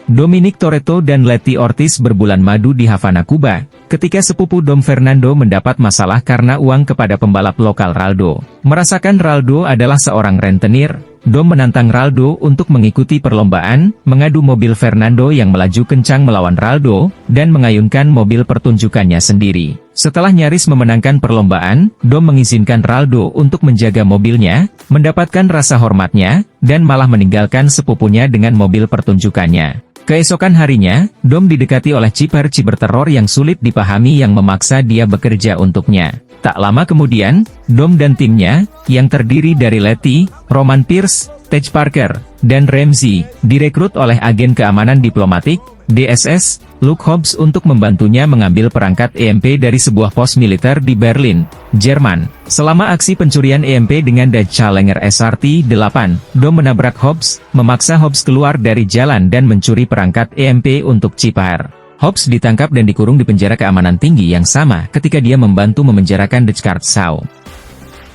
Dominic Toretto dan Letty Ortiz berbulan madu di Havana, Kuba, ketika sepupu Dom Fernando mendapat masalah karena uang kepada pembalap lokal Raldo. Merasakan Raldo adalah seorang rentenir, Dom menantang Raldo untuk mengikuti perlombaan, mengadu mobil Fernando yang melaju kencang melawan Raldo, dan mengayunkan mobil pertunjukannya sendiri. Setelah nyaris memenangkan perlombaan, Dom mengizinkan Raldo untuk menjaga mobilnya, mendapatkan rasa hormatnya, dan malah meninggalkan sepupunya dengan mobil pertunjukannya. Keesokan harinya, Dom didekati oleh ciper-ciper teror yang sulit dipahami yang memaksa dia bekerja untuknya. Tak lama kemudian, Dom dan timnya, yang terdiri dari Letty, Roman Pierce, Tej Parker, dan Ramsey, direkrut oleh agen keamanan diplomatik, DSS, Luke Hobbs untuk membantunya mengambil perangkat EMP dari sebuah pos militer di Berlin, Jerman. Selama aksi pencurian EMP dengan Dodge Challenger SRT-8, Dom menabrak Hobbs, memaksa Hobbs keluar dari jalan dan mencuri perangkat EMP untuk Chipper. Hobbs ditangkap dan dikurung di penjara keamanan tinggi yang sama ketika dia membantu memenjarakan Dechkart Shaw.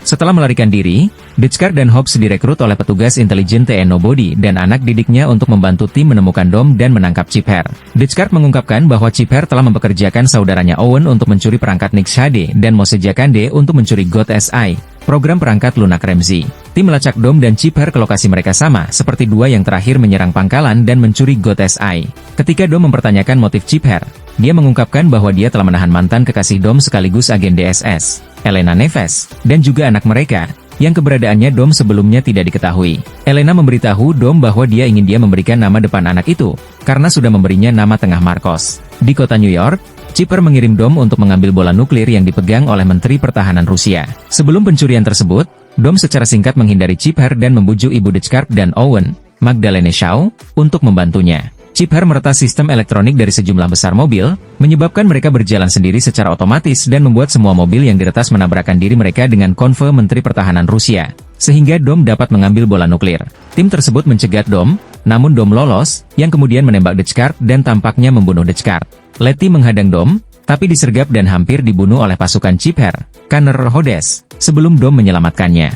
Setelah melarikan diri, Dechkart dan Hobbs direkrut oleh petugas intelijen TN Nobody dan anak didiknya untuk membantu tim menemukan Dom dan menangkap Chipper. Dechkart mengungkapkan bahwa Chipper telah mempekerjakan saudaranya Owen untuk mencuri perangkat Nix HD dan Mose Jakande untuk mencuri God SI, program perangkat lunak Ramsey. Tim melacak Dom dan Chipper ke lokasi mereka sama seperti dua yang terakhir menyerang pangkalan dan mencuri God SI. Ketika Dom mempertanyakan motif Chipper, dia mengungkapkan bahwa dia telah menahan mantan kekasih Dom sekaligus agen DSS, Elena Neves, dan juga anak mereka, yang keberadaannya Dom sebelumnya tidak diketahui. Elena memberitahu Dom bahwa dia ingin dia memberikan nama depan anak itu, karena sudah memberinya nama tengah Marcos. Di kota New York, Chipper mengirim Dom untuk mengambil bola nuklir yang dipegang oleh Menteri Pertahanan Rusia. Sebelum pencurian tersebut, Dom secara singkat menghindari Chipper dan membujuk ibu Dechkart dan Owen, Magdalene Shaw, untuk membantunya. Chipper meretas sistem elektronik dari sejumlah besar mobil, menyebabkan mereka berjalan sendiri secara otomatis dan membuat semua mobil yang diretas menabrakkan diri mereka dengan konvoi Menteri Pertahanan Rusia, sehingga Dom dapat mengambil bola nuklir. Tim tersebut mencegat Dom, namun Dom lolos, yang kemudian menembak Dechkart dan tampaknya membunuh Dechkart. Letty menghadang Dom, tapi disergap dan hampir dibunuh oleh pasukan Chipper, Kanner Rhodes, sebelum Dom menyelamatkannya.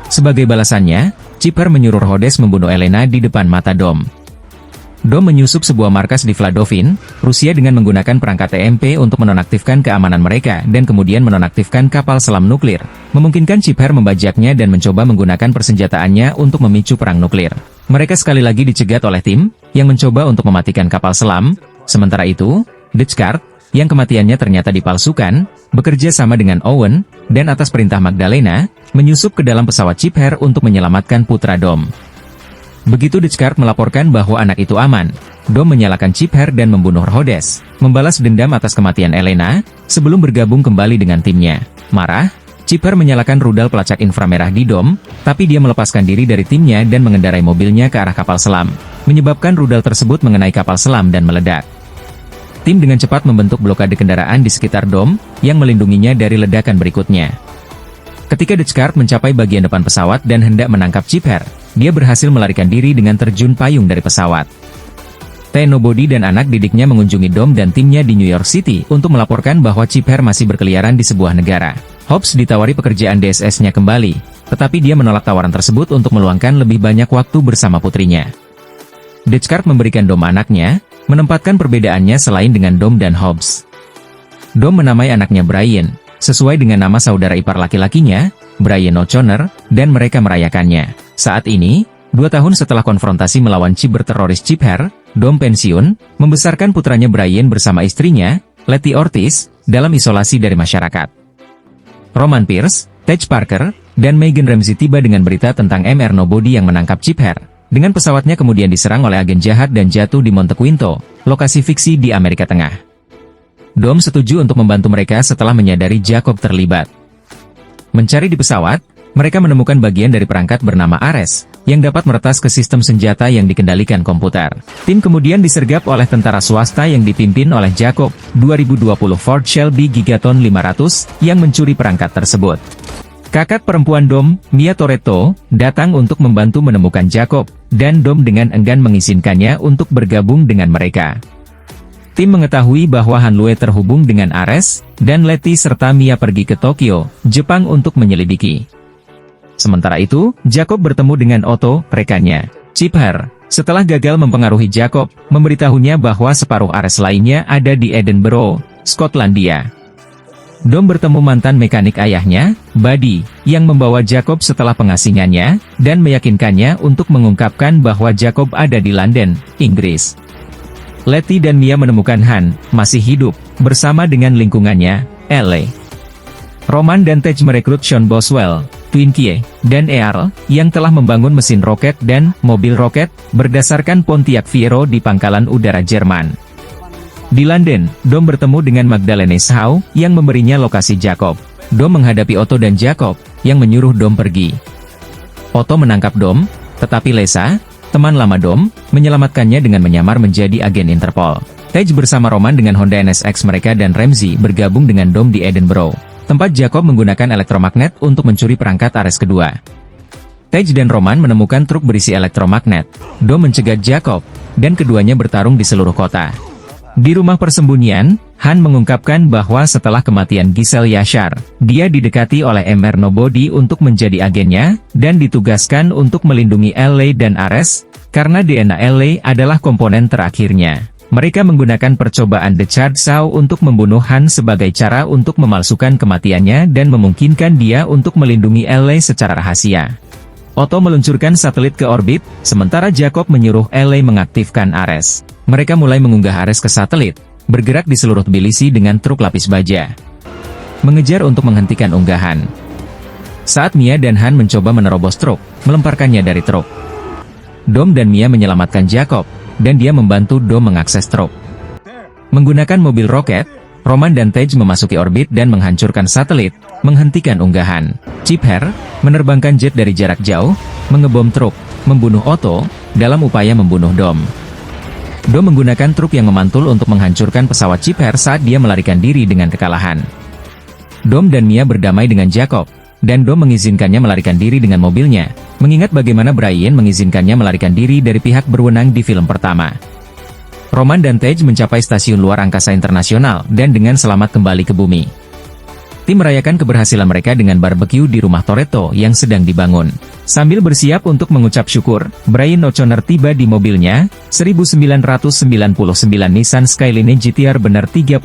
Sebagai balasannya, Chipper menyuruh Rhodes membunuh Elena di depan mata Dom. Dom menyusup sebuah markas di Vladovin, Rusia dengan menggunakan perangkat EMP untuk menonaktifkan keamanan mereka dan kemudian menonaktifkan kapal selam nuklir, memungkinkan Chipper membajaknya dan mencoba menggunakan persenjataannya untuk memicu perang nuklir. Mereka sekali lagi dicegat oleh tim, yang mencoba untuk mematikan kapal selam. Sementara itu, Dechkart, yang kematiannya ternyata dipalsukan, bekerja sama dengan Owen, dan atas perintah Magdalena, menyusup ke dalam pesawat Chipper untuk menyelamatkan putra Dom. Begitu Dechkart melaporkan bahwa anak itu aman, Dom menyalakan Chipper dan membunuh Rhodes, membalas dendam atas kematian Elena, sebelum bergabung kembali dengan timnya. Marah, Chipper menyalakan rudal pelacak inframerah di Dom, tapi dia melepaskan diri dari timnya dan mengendarai mobilnya ke arah kapal selam, menyebabkan rudal tersebut mengenai kapal selam dan meledak. Tim dengan cepat membentuk blokade kendaraan di sekitar Dom, yang melindunginya dari ledakan berikutnya. Ketika Dechkart mencapai bagian depan pesawat dan hendak menangkap Chipper, dia berhasil melarikan diri dengan terjun payung dari pesawat. TN Nobody dan anak didiknya mengunjungi Dom dan timnya di New York City untuk melaporkan bahwa Chipper masih berkeliaran di sebuah negara. Hobbs ditawari pekerjaan DSS-nya kembali, tetapi dia menolak tawaran tersebut untuk meluangkan lebih banyak waktu bersama putrinya. Dechkart memberikan Dom anaknya, menempatkan perbedaannya selain dengan Dom dan Hobbs. Dom menamai anaknya Brian, sesuai dengan nama saudara ipar laki-lakinya, Brian O'Connor, dan mereka merayakannya. Saat ini, 2 tahun setelah konfrontasi melawan cyberteroris Chipper, Dom pensiun, membesarkan putranya Brian bersama istrinya, Letty Ortiz, dalam isolasi dari masyarakat. Roman Pierce, Tej Parker, dan Megan Ramsey tiba dengan berita tentang MR Nobody yang menangkap Chipper. Dengan pesawatnya kemudian diserang oleh agen jahat dan jatuh di Monte Quinto, lokasi fiksi di Amerika Tengah. Dom setuju untuk membantu mereka setelah menyadari Jacob terlibat. Mencari di pesawat, mereka menemukan bagian dari perangkat bernama Ares, yang dapat meretas ke sistem senjata yang dikendalikan komputer. Tim kemudian disergap oleh tentara swasta yang dipimpin oleh Jacob, 2020 Ford Shelby Gigaton 500, yang mencuri perangkat tersebut. Kakak perempuan Dom, Mia Toretto, datang untuk membantu menemukan Jacob, dan Dom dengan enggan mengizinkannya untuk bergabung dengan mereka. Tim mengetahui bahwa Hanlue terhubung dengan Ares, dan Letty serta Mia pergi ke Tokyo, Jepang untuk menyelidiki. Sementara itu, Jacob bertemu dengan Otto, rekannya. Chipper, Setelah gagal mempengaruhi Jacob, memberitahunya bahwa separuh Ares lainnya ada di Edinburgh, Skotlandia. Dom bertemu mantan mekanik ayahnya, Buddy, yang membawa Jacob setelah pengasingannya, dan meyakinkannya untuk mengungkapkan bahwa Jacob ada di London, Inggris. Letty dan Mia menemukan Han, masih hidup, bersama dengan lingkungannya, LA. Roman dan Tej merekrut Sean Boswell, Twinkie, dan Earl, yang telah membangun mesin roket dan mobil roket, berdasarkan Pontiac Fiero di pangkalan udara Jerman. Di London, Dom bertemu dengan Magdalene Shaw, yang memberinya lokasi Jacob. Dom menghadapi Otto dan Jacob, yang menyuruh Dom pergi. Otto menangkap Dom, tetapi Lesa, teman lama Dom, menyelamatkannya dengan menyamar menjadi agen Interpol. Tej bersama Roman dengan Honda NSX mereka dan Ramsey bergabung dengan Dom di Edinburgh, tempat Jacob menggunakan elektromagnet untuk mencuri perangkat Ares kedua. Tej dan Roman menemukan truk berisi elektromagnet. Dom mencegat Jacob, dan keduanya bertarung di seluruh kota. Di rumah persembunyian, Han mengungkapkan bahwa setelah kematian Giselle Yashar, dia didekati oleh Mr. Nobody untuk menjadi agennya, dan ditugaskan untuk melindungi LA dan Ares, karena DNA LA adalah komponen terakhirnya. Mereka menggunakan percobaan The Charred Saw untuk membunuh Han sebagai cara untuk memalsukan kematiannya dan memungkinkan dia untuk melindungi LA secara rahasia. Otto meluncurkan satelit ke orbit, sementara Jacob menyuruh LA mengaktifkan Ares. Mereka mulai mengunggah Ares ke satelit, bergerak di seluruh Tbilisi dengan truk lapis baja. Mengejar untuk menghentikan unggahan. Saat Mia dan Han mencoba menerobos truk, melemparkannya dari truk. Dom dan Mia menyelamatkan Jacob, dan dia membantu Dom mengakses truk. Menggunakan mobil roket, Roman dan Tej memasuki orbit dan menghancurkan satelit, menghentikan unggahan. Chipher menerbangkan jet dari jarak jauh, mengebom truk, membunuh Otto, dalam upaya membunuh Dom. Dom menggunakan truk yang memantul untuk menghancurkan pesawat Chipher saat dia melarikan diri dengan kekalahan. Dom dan Mia berdamai dengan Jacob, dan Dom mengizinkannya melarikan diri dengan mobilnya, mengingat bagaimana Brian mengizinkannya melarikan diri dari pihak berwenang di film pertama. Roman dan Tej mencapai stasiun luar angkasa internasional dan dengan selamat kembali ke bumi. Tim merayakan keberhasilan mereka dengan barbecue di rumah Toretto yang sedang dibangun. Sambil bersiap untuk mengucap syukur, Brian O'Connor tiba di mobilnya, 1999 Nissan Skyline GT-R benar 34.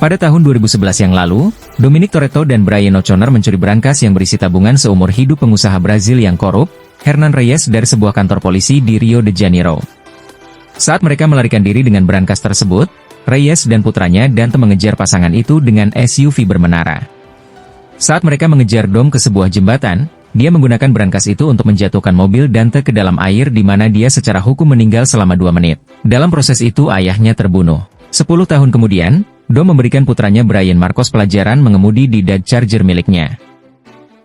Pada tahun 2011 yang lalu, Dominic Toretto dan Brian O'Connor mencuri brankas yang berisi tabungan seumur hidup pengusaha Brazil yang korup, Hernan Reyes dari sebuah kantor polisi di Rio de Janeiro. Saat mereka melarikan diri dengan brankas tersebut, Reyes dan putranya Dante mengejar pasangan itu dengan SUV bermenara. Saat mereka mengejar Dom ke sebuah jembatan, dia menggunakan brankas itu untuk menjatuhkan mobil Dante ke dalam air di mana dia secara hukum meninggal selama 2 menit. Dalam proses itu ayahnya terbunuh. 10 tahun kemudian, Dom memberikan putranya Brian Marcos pelajaran mengemudi di Dodge Charger miliknya.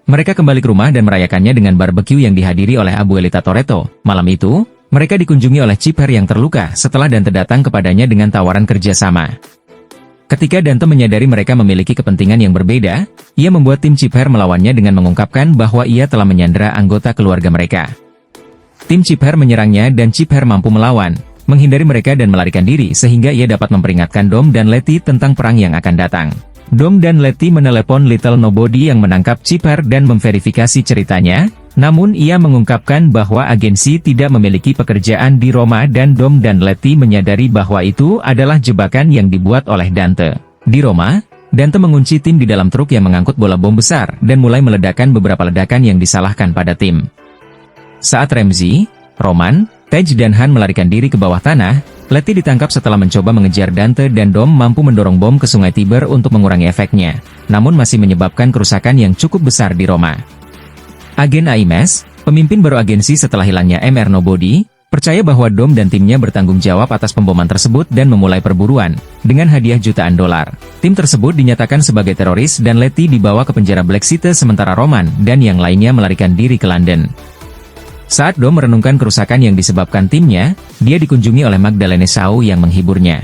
Mereka kembali ke rumah dan merayakannya dengan barbecue yang dihadiri oleh Abuelita Toretto. Malam itu, mereka dikunjungi oleh Chipher yang terluka setelah Dante datang kepadanya dengan tawaran kerjasama. Ketika Dante menyadari mereka memiliki kepentingan yang berbeda, ia membuat tim Chipher melawannya dengan mengungkapkan bahwa ia telah menyandera anggota keluarga mereka. Tim Chipher menyerangnya dan Chipher mampu melawan, menghindari mereka dan melarikan diri sehingga ia dapat memperingatkan Dom dan Letty tentang perang yang akan datang. Dom dan Letty menelepon Little Nobody yang menangkap Chipher dan memverifikasi ceritanya, namun ia mengungkapkan bahwa agensi tidak memiliki pekerjaan di Roma dan Dom dan Letty menyadari bahwa itu adalah jebakan yang dibuat oleh Dante. Di Roma, Dante mengunci tim di dalam truk yang mengangkut bola bom besar dan mulai meledakkan beberapa ledakan yang disalahkan pada tim. Saat Ramsey, Roman, Tej dan Han melarikan diri ke bawah tanah, Letty ditangkap setelah mencoba mengejar Dante dan Dom mampu mendorong bom ke sungai Tiber untuk mengurangi efeknya, namun masih menyebabkan kerusakan yang cukup besar di Roma. Agen AIMS, pemimpin baru agensi setelah hilangnya Mr. Nobody, percaya bahwa Dom dan timnya bertanggung jawab atas pemboman tersebut dan memulai perburuan, dengan hadiah jutaan dolar. Tim tersebut dinyatakan sebagai teroris dan Letty dibawa ke penjara Black City sementara Roman dan yang lainnya melarikan diri ke London. Saat Dom merenungkan kerusakan yang disebabkan timnya, dia dikunjungi oleh Magdalene Shaw yang menghiburnya.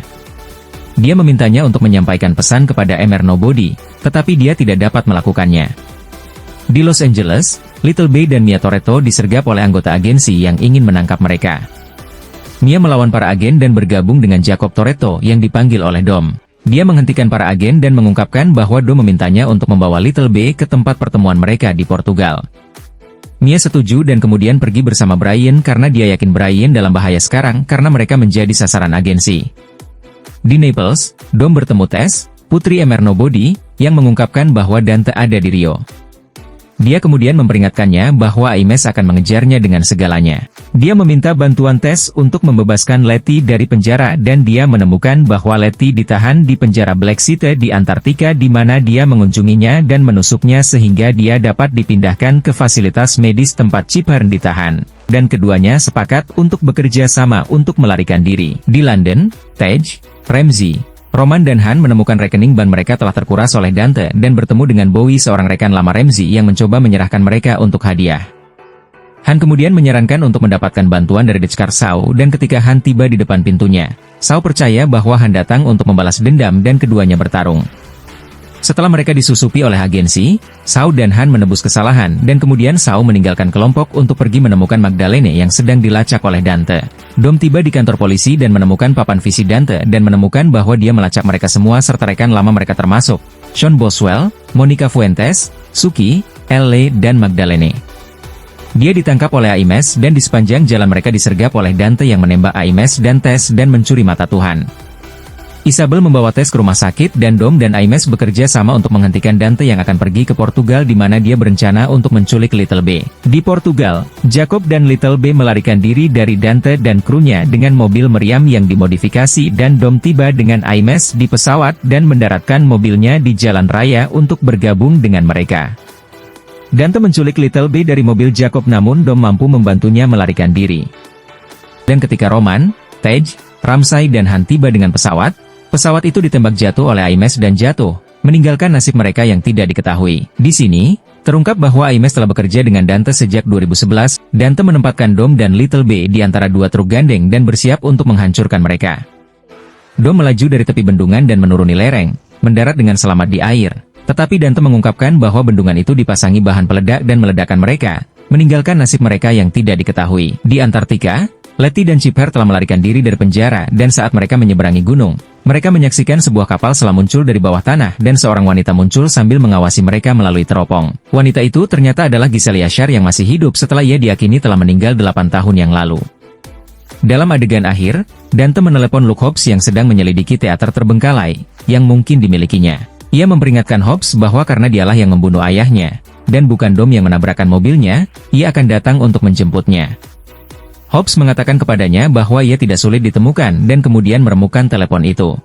Dia memintanya untuk menyampaikan pesan kepada Mr. Nobody, tetapi dia tidak dapat melakukannya. Di Los Angeles, Little Bay dan Mia Toretto disergap oleh anggota agensi yang ingin menangkap mereka. Mia melawan para agen dan bergabung dengan Jacob Toretto yang dipanggil oleh Dom. Dia menghentikan para agen dan mengungkapkan bahwa Dom memintanya untuk membawa Little Bay ke tempat pertemuan mereka di Portugal. Mia setuju dan kemudian pergi bersama Brian karena dia yakin Brian dalam bahaya sekarang karena mereka menjadi sasaran agensi. Di Naples, Dom bertemu Tess, putri Emer Nobody, yang mengungkapkan bahwa Dante ada di Rio. Dia kemudian memperingatkannya bahwa Aimes akan mengejarnya dengan segalanya. Dia meminta bantuan Tess untuk membebaskan Letty dari penjara dan dia menemukan bahwa Letty ditahan di penjara Black City di Antartika di mana dia mengunjunginya dan menusuknya sehingga dia dapat dipindahkan ke fasilitas medis tempat Chip Hearn ditahan. Dan keduanya sepakat untuk bekerja sama untuk melarikan diri. Di London, Tej, Ramsey, Roman dan Han menemukan rekening bank mereka telah terkuras oleh Dante dan bertemu dengan Bowie, seorang rekan lama Ramsey yang mencoba menyerahkan mereka untuk hadiah. Han kemudian menyarankan untuk mendapatkan bantuan dari Dechkar Shaw dan ketika Han tiba di depan pintunya, Shaw percaya bahwa Han datang untuk membalas dendam dan keduanya bertarung. Setelah mereka disusupi oleh agensi, Shaw dan Han menebus kesalahan dan kemudian Shaw meninggalkan kelompok untuk pergi menemukan Magdalene yang sedang dilacak oleh Dante. Dom tiba di kantor polisi dan menemukan papan visi Dante dan menemukan bahwa dia melacak mereka semua serta rekan lama mereka termasuk Sean Boswell, Monica Fuentes, Suki, Elle dan Magdalene. Dia ditangkap oleh Aimes dan di sepanjang jalan mereka disergap oleh Dante yang menembak Aimes dan Tess dan mencuri mata Tuhan. Isabel membawa Tess ke rumah sakit dan Dom dan Aimes bekerja sama untuk menghentikan Dante yang akan pergi ke Portugal di mana dia berencana untuk menculik Little B. Di Portugal, Jacob dan Little B melarikan diri dari Dante dan krunya dengan mobil meriam yang dimodifikasi dan Dom tiba dengan Aimes di pesawat dan mendaratkan mobilnya di jalan raya untuk bergabung dengan mereka. Dante menculik Little B dari mobil Jacob namun Dom mampu membantunya melarikan diri. Dan ketika Roman, Tej, Ramsay dan Han tiba dengan pesawat itu ditembak jatuh oleh Aimes dan jatuh, meninggalkan nasib mereka yang tidak diketahui. Di sini, terungkap bahwa Aimes telah bekerja dengan Dante sejak 2011, Dante menempatkan Dom dan Little B di antara dua truk gandeng dan bersiap untuk menghancurkan mereka. Dom melaju dari tepi bendungan dan menuruni lereng, mendarat dengan selamat di air, tetapi Dante mengungkapkan bahwa bendungan itu dipasangi bahan peledak dan meledakkan mereka, meninggalkan nasib mereka yang tidak diketahui. Di Antartika, Letty dan Chip Hearn telah melarikan diri dari penjara dan saat mereka menyeberangi gunung, mereka menyaksikan sebuah kapal selam muncul dari bawah tanah dan seorang wanita muncul sambil mengawasi mereka melalui teropong. Wanita itu ternyata adalah Giselle Yashar yang masih hidup setelah ia diyakini telah meninggal 8 tahun yang lalu. Dalam adegan akhir, Dante menelepon Luke Hobbs yang sedang menyelidiki teater terbengkalai yang mungkin dimilikinya. Ia memperingatkan Hobbs bahwa karena dialah yang membunuh ayahnya, dan bukan Dom yang menabrakkan mobilnya, ia akan datang untuk menjemputnya. Hobbs mengatakan kepadanya bahwa ia tidak sulit ditemukan dan kemudian meremukan telepon itu.